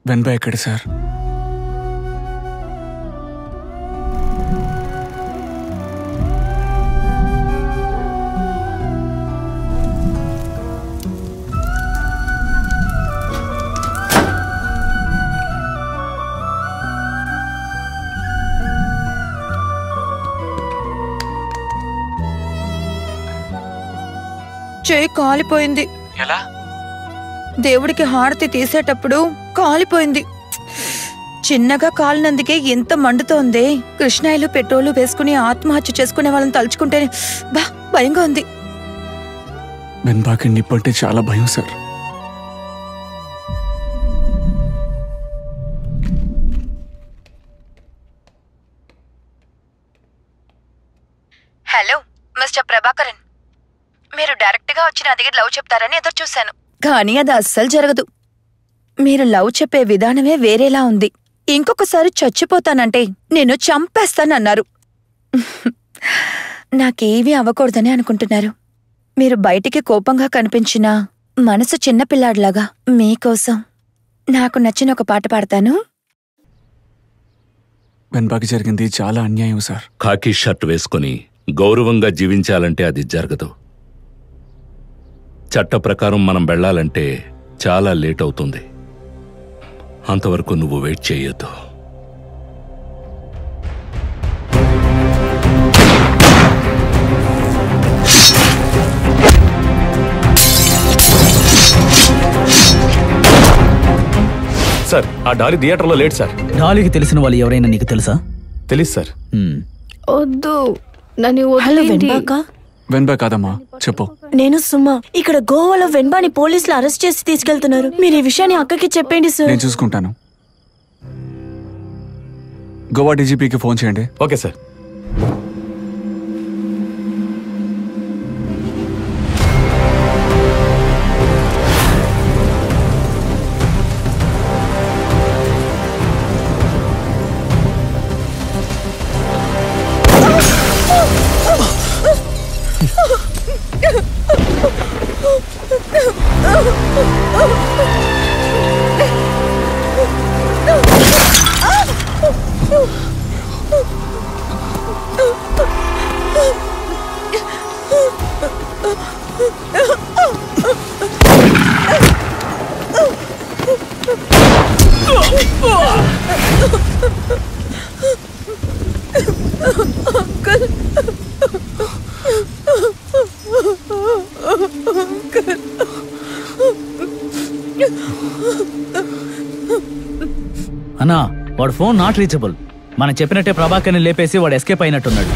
వెన్బా ఎక్కడ సార్? చెయ్యి కాలిపోయింది. ఎలా? దేవుడికి హారతి తీసేటప్పుడు కాలిపోయింది. చిన్నగా కాలినందుకే ఎంత మండుతోంది. కృష్ణాయిలు పెట్రోలు వేసుకుని ఆత్మహత్య చేసుకునే వాళ్ళని తలుచుకుంటేనే భయంగా ఉంది. వెన్బాకి నిప్పంటే చాలా భయం సార్. హలో మిస్టర్ ప్రభాకరన్, మీరు డైరెక్ట్ గా వచ్చి నా దగ్గర లవ్ చెప్తారని ఎదురు చూశాను, కానీ అది అస్సలు జరగదు. మీరు లవ్ చెప్పే విధానమే వేరేలా ఉంది. ఇంకొకసారి చచ్చిపోతానంటే నేను చంపేస్తానన్నారు. నాకేవీ అవ్వకూడదని అనుకుంటున్నారు. మీరు బయటికి కోపంగా కనిపించినా మనసు చిన్నపిల్లాడిలాగా. మీకోసం నాకు నచ్చిన ఒక పాట పాడతాను. వెన్బాకి జరిగింది చాలా అన్యాయం సార్. ఖాకీ షర్ట్ వేసుకుని గౌరవంగా జీవించాలంటే అది జరగదు. చట్ట ప్రకారం మనం వెళ్ళాలంటే చాలా లేట్ అవుతుంది. అంతవరకు నువ్వు వెయిట్ చేయొద్దు. సార్, ఆ డాలీ థియేటర్లో లేట్ సార్. డాలీకి తెలిసిన వాళ్ళు ఎవరైనా నీకు తెలుసా? తెలీదు సార్. వద్దు, నన్ను వెన్బా కాదమ్మా, చెప్పు. నేను సుమా. ఇక్కడ గోవాలో వెన్బాని పోలీసులు అరెస్ట్ చేసి తీసుకెళ్తున్నారు. మీరు ఈ విషయాన్ని అక్కకి చెప్పండి సార్. నేను చూసుకుంటాను. గోవా డీజీపీకి ఫోన్ చేయండి. Okay sir. అన్నా, వాడు ఫోన్ నాట్ రీచబుల్. మనం చెప్పినట్టే ప్రభాకర్ని లేపేసి వాడు ఎస్కేప్ అయినట్టున్నాడు.